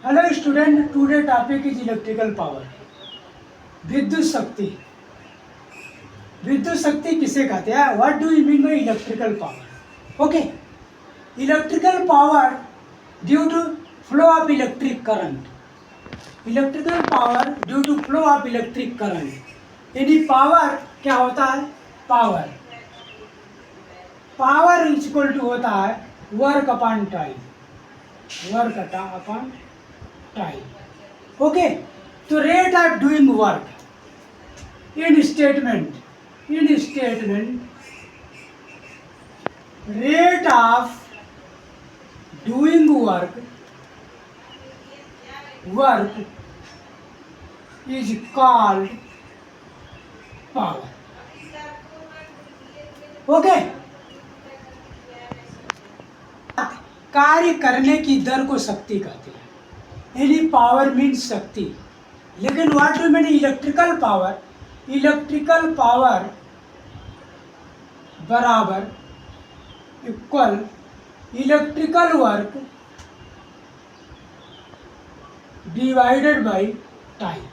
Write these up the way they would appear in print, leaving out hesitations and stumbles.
Hello student, today topic is electrical power. विद्युत शक्ति। विद्युत शक्ति किसे कहते हैं? What do you mean by electrical power? Okay, electrical power due to flow of electric current. Electrical power due to flow of electric current. यानी power क्या होता है? Power power is equal to होता है work upon time. Work upon time. Okay, तो rate of doing work in statement rate of doing work is called power. Okay, कार्य करने की दर को शक्ति कहते हैं, यानी पावर मीन्स शक्ति। लेकिन what do mean electrical power? Electrical power बराबर equal electrical work divided by time,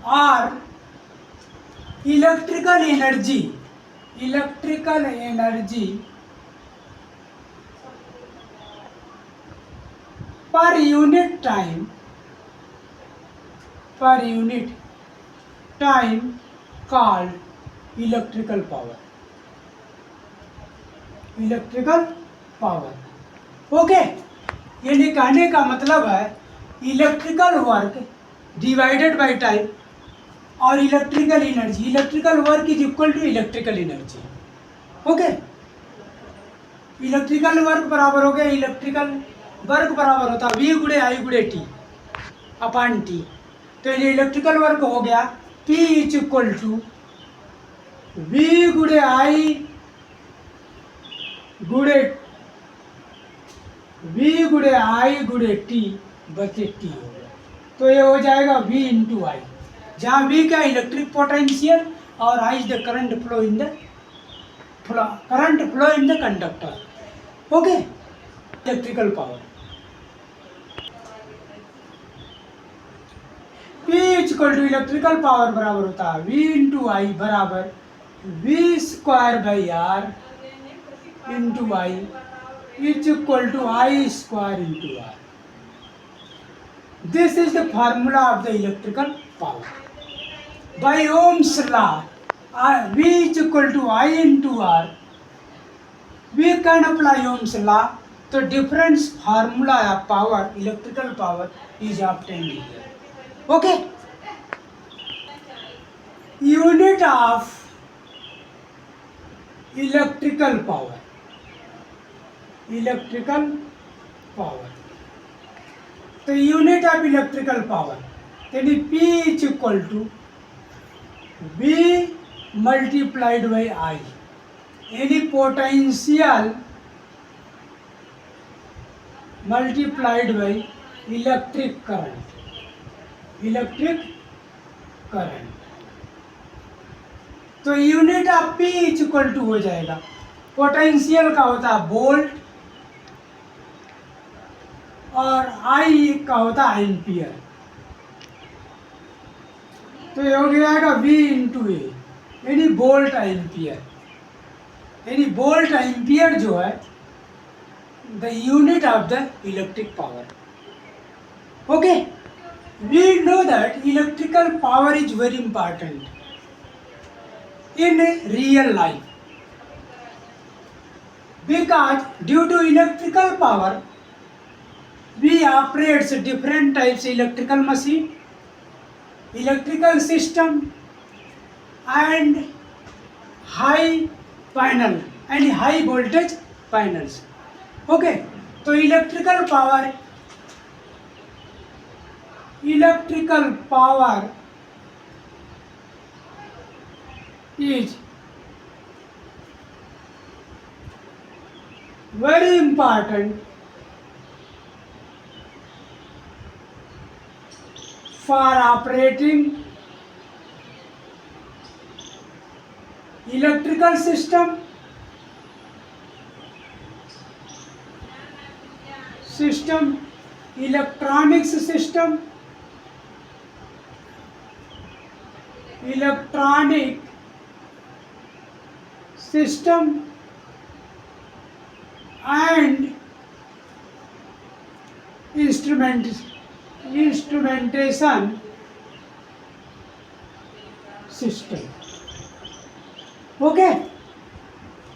और electrical energy per unit time called electrical power. Okay, यानी कहने का मतलब है electrical work divided by time और electrical work is equal to electrical energy. Okay, electrical work बराबर हो गया, इलेक्ट्रिकल वर्क बराबर होता है V गुणे I गुणे T अपॉन T। तो ये इलेक्ट्रिकल वर्क हो गया P is equal to V गुणे I गुणे T बचे T हो गया। तो ये हो जाएगा V इंटू I, जहाँ V का इलेक्ट्रिक पोटेंशियल और I is the current flow in the conductor. Okay, electrical power P is equal to electrical power बराबर होता है V इंटू आई बराबर V square by R into I is equal to I square into R। This is the formula of the electrical power. By Ohm's law V is equal to I into R, we can apply Ohm's law. So different formula of power, electrical power is obtained here. Okay, unit of electrical power तो unit of electrical power यानी P is equal to V multiplied by I, यानी potential multiplied by electric current. तो unit of P is equal to हो जाएगा, potential का होता है volt और I का होता है एम्पियर। तो ये हो जाएगा V इंटू ए, यानी वोल्ट एम्पियर। यानी वोल्ट एम्पियर जो है the unit of the electric power. Okay, we know that electrical power is very important in real life because due to electrical power we operates different types electrical machine, electrical system and high panel and high voltage panels. Okay, तो electrical power is very important for operating electrical system electronics system, electronic system and instrumentation system. Okay,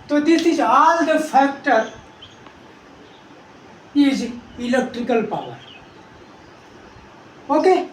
so this is all the factor is electrical power. Okay.